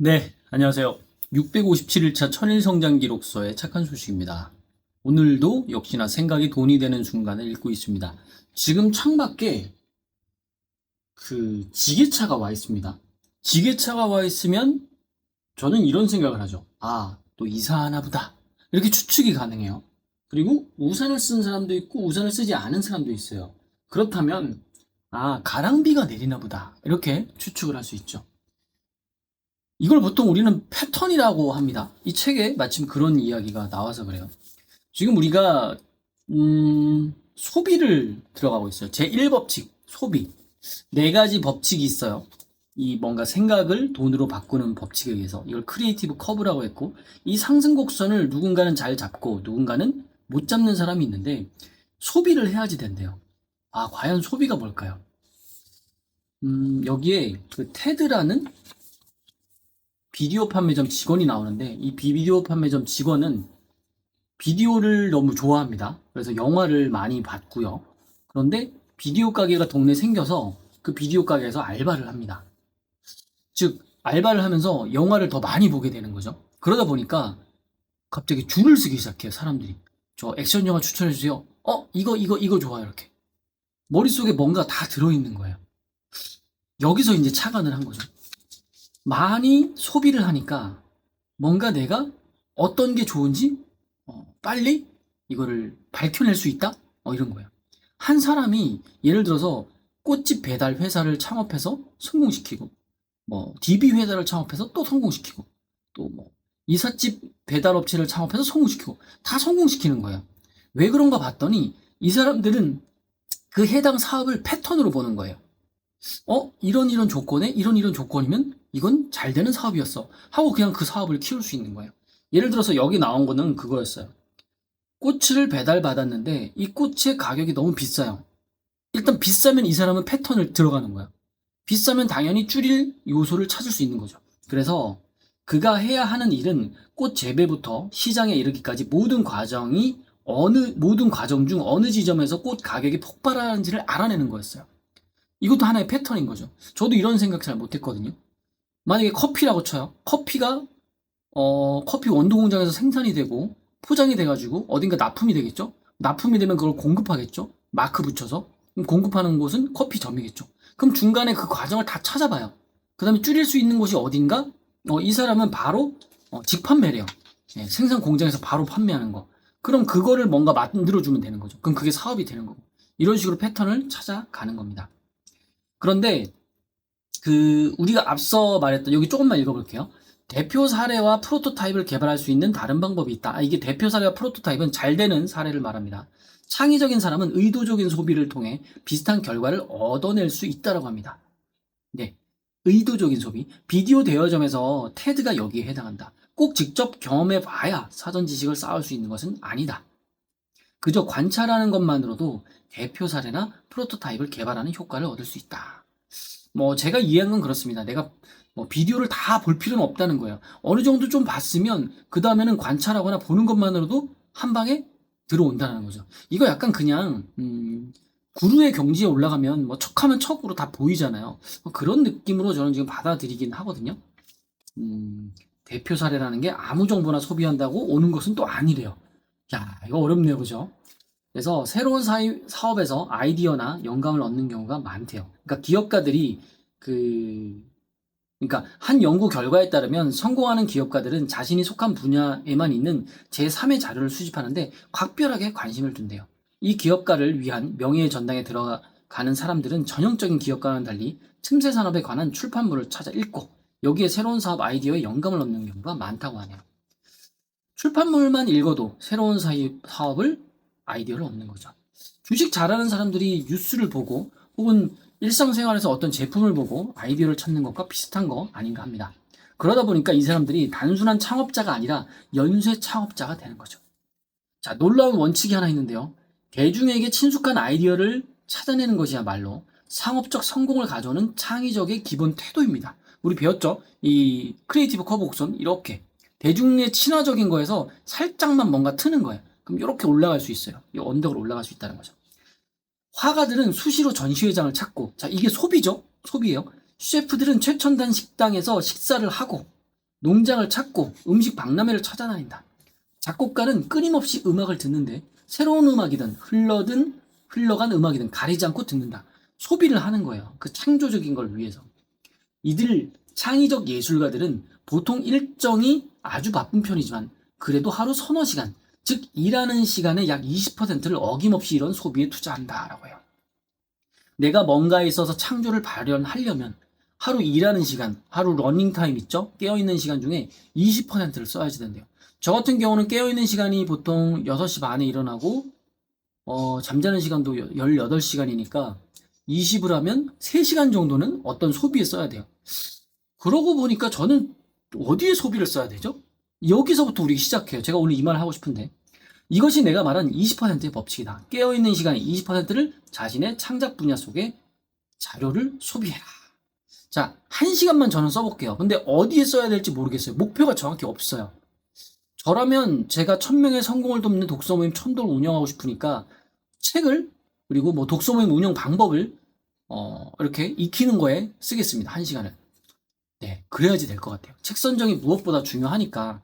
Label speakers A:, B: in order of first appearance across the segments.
A: 네, 안녕하세요. 657일차 천일성장기록서의 착한 소식입니다. 오늘도 역시나 생각이 돈이 되는 순간을 읽고 있습니다. 지금 창밖에 지게차가 와 있습니다. 지게차가 와 있으면 저는 이런 생각을 하죠. 아, 또 이사하나 보다. 이렇게 추측이 가능해요. 그리고 우산을 쓴 사람도 있고 우산을 쓰지 않은 사람도 있어요. 그렇다면, 아, 가랑비가 내리나 보다. 이렇게 추측을 할 수 있죠. 이걸 보통 우리는 패턴이라고 합니다. 이 책에 마침 그런 이야기가 나와서 그래요. 지금 우리가 소비를 들어가고 있어요. 제1법칙, 소비. 네 가지 법칙이 있어요. 이 뭔가 생각을 돈으로 바꾸는 법칙에 의해서 이걸 크리에이티브 커브라고 했고, 이 상승 곡선을 누군가는 잘 잡고 누군가는 못 잡는 사람이 있는데, 소비를 해야지 된대요. 아, 과연 소비가 뭘까요? 여기에 그 테드라는 비디오 판매점 직원이 나오는데, 이 비디오 판매점 직원은 비디오를 너무 좋아합니다. 그래서 영화를 많이 봤고요. 그런데 비디오 가게가 동네에 생겨서 그 비디오 가게에서 알바를 합니다. 즉, 알바를 하면서 영화를 더 많이 보게 되는 거죠. 그러다 보니까 갑자기 줄을 서기 시작해요, 사람들이. 저 액션 영화 추천해주세요. 이거 좋아요, 이렇게. 머릿속에 뭔가 다 들어있는 거예요. 여기서 이제 착안을 한 거죠. 많이 소비를 하니까 뭔가 내가 어떤 게 좋은지 빨리 이거를 밝혀낼 수 있다? 이런 거예요. 한 사람이 예를 들어서 꽃집 배달 회사를 창업해서 성공시키고, DB 회사를 창업해서 또 성공시키고, 또 이삿집 배달 업체를 창업해서 성공시키고, 다 성공시키는 거예요. 왜 그런가 봤더니 이 사람들은 그 해당 사업을 패턴으로 보는 거예요. 이런 조건에 이런 조건이면 이건 잘 되는 사업이었어 하고 그냥 그 사업을 키울 수 있는 거예요. 예를 들어서 여기 나온 거는 그거였어요. 꽃을 배달받았는데 이 꽃의 가격이 너무 비싸요. 일단 비싸면 이 사람은 패턴을 들어가는 거야. 비싸면 당연히 줄일 요소를 찾을 수 있는 거죠. 그래서 그가 해야 하는 일은 꽃 재배부터 시장에 이르기까지 모든 과정 중 어느 지점에서 꽃 가격이 폭발하는지를 알아내는 거였어요. 이것도 하나의 패턴인 거죠. 저도 이런 생각 잘 못했거든요. 만약에 커피라고 쳐요. 커피가 커피 원두 공장에서 생산이 되고 포장이 돼가지고 어딘가 납품이 되겠죠. 납품이 되면 그걸 공급하겠죠. 마크 붙여서. 그럼 공급하는 곳은 커피점이겠죠. 그럼 중간에 그 과정을 다 찾아봐요. 그 다음에 줄일 수 있는 곳이 어딘가. 이 사람은 바로 직판매래요. 생산 공장에서 바로 판매하는 거. 그럼 그거를 뭔가 만들어주면 되는 거죠. 그럼 그게 사업이 되는 거고. 이런 식으로 패턴을 찾아가는 겁니다. 그런데 우리가 앞서 말했던, 여기 조금만 읽어볼게요. 대표 사례와 프로토타입을 개발할 수 있는 다른 방법이 있다. 이게 대표 사례와 프로토타입은 잘 되는 사례를 말합니다. 창의적인 사람은 의도적인 소비를 통해 비슷한 결과를 얻어낼 수 있다고 합니다. 네, 의도적인 소비. 비디오 대여점에서 테드가 여기에 해당한다. 꼭 직접 경험해 봐야 사전 지식을 쌓을 수 있는 것은 아니다. 그저 관찰하는 것만으로도 대표 사례나 프로토타입을 개발하는 효과를 얻을 수 있다. 제가 이해한 건 그렇습니다. 내가 비디오를 다 볼 필요는 없다는 거예요. 어느 정도 좀 봤으면 그 다음에는 관찰하거나 보는 것만으로도 한 방에 들어온다는 거죠. 이거 약간 그냥 구루의 경지에 올라가면 척하면 척으로 다 보이잖아요. 그런 느낌으로 저는 지금 받아들이긴 하거든요. 대표 사례라는 게 아무 정보나 소비한다고 오는 것은 또 아니래요. 야, 이거 어렵네요, 그죠? 그래서 새로운 사업에서 아이디어나 영감을 얻는 경우가 많대요. 그러니까 기업가들이 그러니까 한 연구 결과에 따르면 성공하는 기업가들은 자신이 속한 분야에만 있는 제3의 자료를 수집하는데 각별하게 관심을 둔대요. 이 기업가를 위한 명예의 전당에 들어가는 사람들은 전형적인 기업가와는 달리 틈새 산업에 관한 출판물을 찾아 읽고 여기에 새로운 사업 아이디어에 영감을 얻는 경우가 많다고 하네요. 출판물만 읽어도 새로운 사업을 아이디어를 얻는 거죠. 주식 잘하는 사람들이 뉴스를 보고 혹은 일상생활에서 어떤 제품을 보고 아이디어를 찾는 것과 비슷한 거 아닌가 합니다. 그러다 보니까 이 사람들이 단순한 창업자가 아니라 연쇄 창업자가 되는 거죠. 자, 놀라운 원칙이 하나 있는데요. 대중에게 친숙한 아이디어를 찾아내는 것이야말로 상업적 성공을 가져오는 창의적의 기본 태도입니다. 우리 배웠죠? 이 크리에이티브 커브 곡선 이렇게 대중의 친화적인 거에서 살짝만 뭔가 트는 거예요. 그럼 이렇게 올라갈 수 있어요. 이 언덕으로 올라갈 수 있다는 거죠. 화가들은 수시로 전시회장을 찾고, 자, 이게 소비죠? 소비예요. 셰프들은 최첨단 식당에서 식사를 하고, 농장을 찾고 음식 박람회를 찾아다닌다. 작곡가는 끊임없이 음악을 듣는데 새로운 음악이든 흘러간 음악이든 가리지 않고 듣는다. 소비를 하는 거예요. 그 창조적인 걸 위해서. 이들 창의적 예술가들은 보통 일정이 아주 바쁜 편이지만 그래도 하루 서너 시간, 즉 일하는 시간의 약 20%를 어김없이 이런 소비에 투자한다라고 해요. 내가 뭔가에 있어서 창조를 발현하려면 하루 일하는 시간, 하루 러닝타임 있죠? 깨어있는 시간 중에 20%를 써야지 된대요. 저 같은 경우는 깨어있는 시간이 보통 6시 반에 일어나고 잠자는 시간도 18시간이니까 20을 하면 3시간 정도는 어떤 소비에 써야 돼요. 그러고 보니까 저는 어디에 소비를 써야 되죠? 여기서부터 우리 시작해요. 제가 오늘 이 말을 하고 싶은데 이것이 내가 말한 20%의 법칙이다. 깨어있는 시간의 20%를 자신의 창작 분야 속에 자료를 소비해라. 자, 1시간만 저는 써볼게요. 근데 어디에 써야 될지 모르겠어요. 목표가 정확히 없어요. 저라면 제가 1000명의 성공을 돕는 독서 모임 1000도를 운영하고 싶으니까 책을 그리고 뭐 독서 모임 운영 방법을 이렇게 익히는 거에 쓰겠습니다. 1시간을. 네, 그래야지 될 것 같아요. 책 선정이 무엇보다 중요하니까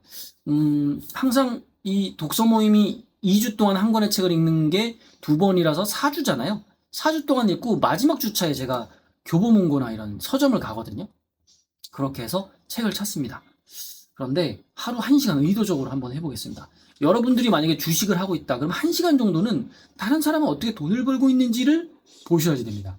A: 항상 이 독서 모임이 2주 동안 한 권의 책을 읽는 게 2번이라서 4주잖아요. 4주 동안 읽고 마지막 주차에 제가 교보문고나 이런 서점을 가거든요. 그렇게 해서 책을 찾습니다. 그런데 하루 1시간 의도적으로 한번 해보겠습니다. 여러분들이 만약에 주식을 하고 있다. 그럼 1시간 정도는 다른 사람은 어떻게 돈을 벌고 있는지를 보셔야지 됩니다.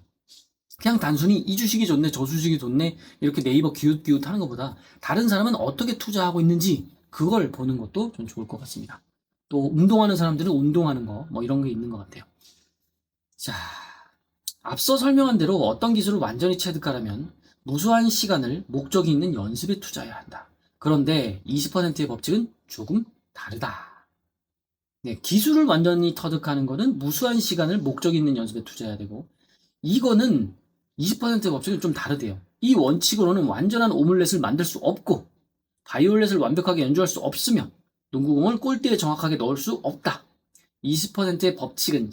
A: 그냥 단순히 이 주식이 좋네, 저 주식이 좋네, 이렇게 네이버 기웃기웃 하는 것보다 다른 사람은 어떻게 투자하고 있는지 그걸 보는 것도 좀 좋을 것 같습니다. 또 운동하는 사람들은 운동하는 거, 뭐 이런 게 있는 것 같아요. 자, 앞서 설명한 대로 어떤 기술을 완전히 체득하려면 무수한 시간을 목적이 있는 연습에 투자해야 한다. 그런데 20%의 법칙은 조금 다르다. 네, 기술을 완전히 터득하는 것은 무수한 시간을 목적이 있는 연습에 투자해야 되고 이거는 20%의 법칙은 좀 다르대요. 이 원칙으로는 완전한 오믈렛을 만들 수 없고 바이올렛을 완벽하게 연주할 수 없으며 농구공을 골대에 정확하게 넣을 수 없다. 20%의 법칙은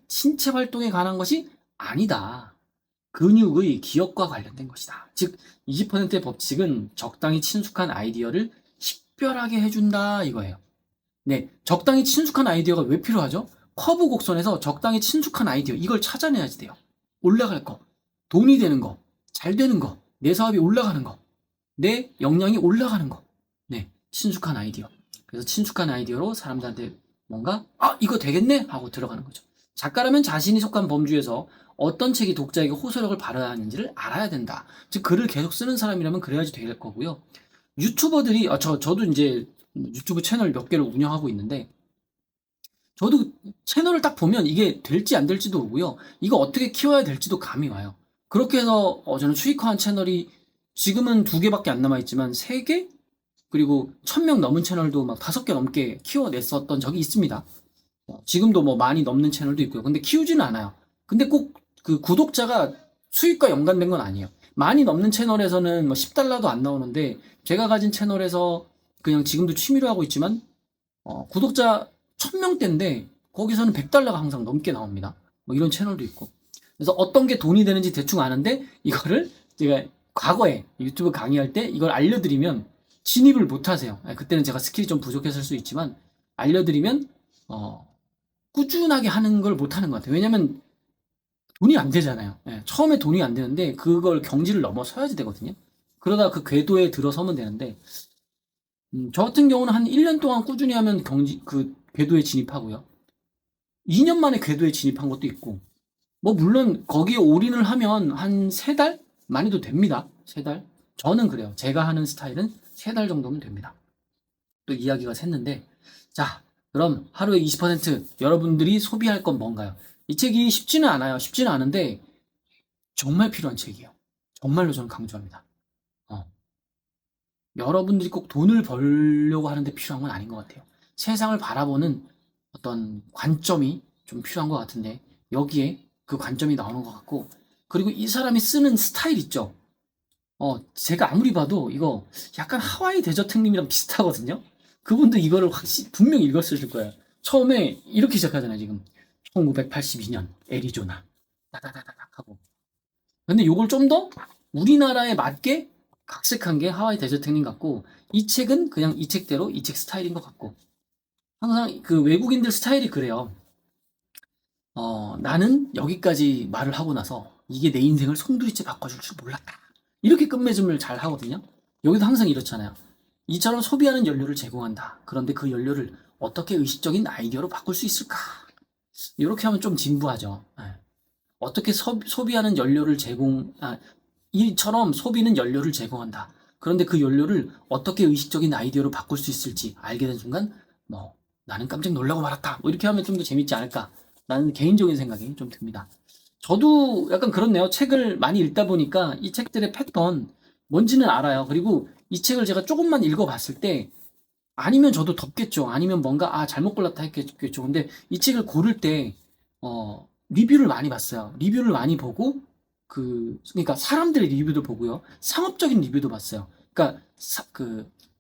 A: 신체 활동에 관한 것이 아니다. 근육의 기억과 관련된 것이다. 즉 20%의 법칙은 적당히 친숙한 아이디어를 식별하게 해준다 이거예요. 네, 적당히 친숙한 아이디어가 왜 필요하죠? 커브 곡선에서 적당히 친숙한 아이디어 이걸 찾아내야지 돼요. 올라갈 거, 돈이 되는 거, 잘 되는 거, 내 사업이 올라가는 거, 내 역량이 올라가는 거. 네, 친숙한 아이디어. 그래서 친숙한 아이디어로 사람들한테 뭔가 이거 되겠네 하고 들어가는 거죠. 작가라면 자신이 속한 범주에서 어떤 책이 독자에게 호소력을 발휘하는지를 알아야 된다. 즉 글을 계속 쓰는 사람이라면 그래야지 될 거고요. 유튜버들이 저도 이제 유튜브 채널 몇 개를 운영하고 있는데 저도 채널을 딱 보면 이게 될지 안 될지도 모르고요. 이거 어떻게 키워야 될지도 감이 와요. 그렇게 해서 저는 수익화한 채널이 지금은 2개밖에 안 남아있지만 3개? 그리고 1000명 넘은 채널도 막 5개 넘게 키워냈었던 적이 있습니다. 지금도 뭐 많이 넘는 채널도 있고요. 근데 키우지는 않아요. 근데 꼭 그 구독자가 수익과 연관된 건 아니에요. 많이 넘는 채널에서는 뭐 10달러도 안 나오는데 제가 가진 채널에서 그냥 지금도 취미로 하고 있지만 구독자 1000명대인데 거기서는 100달러가 항상 넘게 나옵니다. 뭐 이런 채널도 있고. 그래서 어떤 게 돈이 되는지 대충 아는데 이거를 제가 과거에 유튜브 강의할 때 이걸 알려드리면 진입을 못 하세요. 그때는 제가 스킬이 좀 부족했을 수 있지만 알려드리면 꾸준하게 하는 걸 못 하는 것 같아요. 왜냐면 돈이 안 되잖아요. 처음에 돈이 안 되는데 그걸 경지를 넘어서야지 되거든요. 그러다 그 궤도에 들어서면 되는데 저 같은 경우는 한 1년 동안 꾸준히 하면 그 궤도에 진입하고요. 2년 만에 궤도에 진입한 것도 있고 뭐 물론 거기에 올인을 하면 한 3달? 많이도 됩니다. 3달. 저는 그래요. 제가 하는 스타일은 3달 정도면 됩니다. 또 이야기가 샜는데 자 그럼 하루에 20% 여러분들이 소비할 건 뭔가요? 이 책이 쉽지는 않아요. 쉽지는 않은데 정말 필요한 책이에요. 정말로 저는 강조합니다. 여러분들이 꼭 돈을 벌려고 하는데 필요한 건 아닌 것 같아요. 세상을 바라보는 어떤 관점이 좀 필요한 것 같은데 여기에 그 관점이 나오는 것 같고 그리고 이 사람이 쓰는 스타일 있죠. 제가 아무리 봐도 이거 약간 하와이 데저트님이랑 비슷하거든요. 그분도 이거를 분명히 읽었을 거예요. 처음에 이렇게 시작하잖아요. 지금 1982년 애리조나 따다다닥 하고 근데 요걸 좀 더 우리나라에 맞게 각색한 게 하와이 데저트 햇님 같고, 이 책은 그냥 이 책대로 이 책 스타일인 것 같고, 항상 그 외국인들 스타일이 그래요. 나는 여기까지 말을 하고 나서 이게 내 인생을 송두리째 바꿔줄 줄 몰랐다. 이렇게 끝맺음을 잘 하거든요. 여기도 항상 이렇잖아요. 이처럼 소비하는 연료를 제공한다. 그런데 그 연료를 어떻게 의식적인 아이디어로 바꿀 수 있을까? 이렇게 하면 좀 진부하죠. 예. 어떻게 소비하는 연료를 이처럼 소비는 연료를 제공한다. 그런데 그 연료를 어떻게 의식적인 아이디어로 바꿀 수 있을지 알게 된 순간, 뭐, 나는 깜짝 놀라고 말았다. 뭐 이렇게 하면 좀 더 재밌지 않을까? 라는 개인적인 생각이 좀 듭니다. 저도 약간 그렇네요. 책을 많이 읽다 보니까 이 책들의 패턴, 뭔지는 알아요. 그리고 이 책을 제가 조금만 읽어봤을 때, 아니면 저도 덮겠죠. 아니면 뭔가, 잘못 골랐다 했겠죠. 근데 이 책을 고를 때, 리뷰를 많이 봤어요. 리뷰를 많이 보고, 그러니까 사람들의 리뷰도 보고요. 상업적인 리뷰도 봤어요. 그러니까,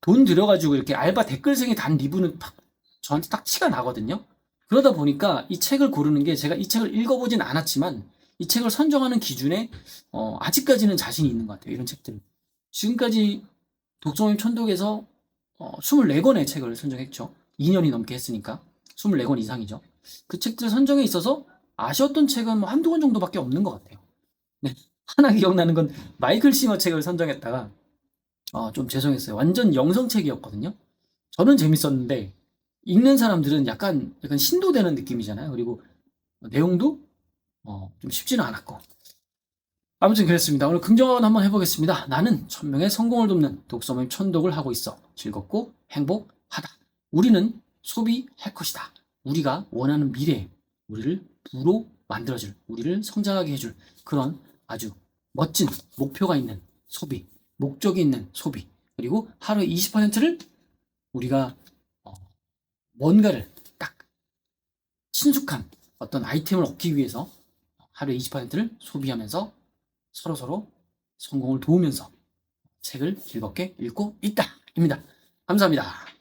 A: 돈 들여가지고 이렇게 알바 댓글생이 단 리뷰는 저한테 딱 티가 나거든요. 그러다 보니까 이 책을 고르는 게 제가 이 책을 읽어보진 않았지만, 이 책을 선정하는 기준에, 아직까지는 자신이 있는 것 같아요. 이런 책들. 지금까지 독서모임 천독에서 24권의 책을 선정했죠. 2년이 넘게 했으니까 24권 이상이죠. 그 책들 선정에 있어서 아쉬웠던 책은 뭐 한두 권 정도밖에 없는 것 같아요. 네. 하나 기억나는 건 마이클 싱어 책을 선정했다가 좀 죄송했어요. 완전 영성책이었거든요. 저는 재밌었는데 읽는 사람들은 약간 신도되는 느낌이잖아요. 그리고 내용도 좀 쉽지는 않았고. 아무튼 그랬습니다. 오늘 긍정원 한번 해보겠습니다. 나는 1000명의 성공을 돕는 독서모임 천독을 하고 있어. 즐겁고 행복하다. 우리는 소비할 것이다. 우리가 원하는 미래에 우리를 부로 만들어줄, 우리를 성장하게 해줄 그런 아주 멋진 목표가 있는 소비, 목적이 있는 소비, 그리고 하루에 20%를 우리가 뭔가를 딱 친숙한 어떤 아이템을 얻기 위해서 하루에 20%를 소비하면서 서로서로 성공을 도우면서 책을 즐겁게 읽고 있다. 입니다. 감사합니다.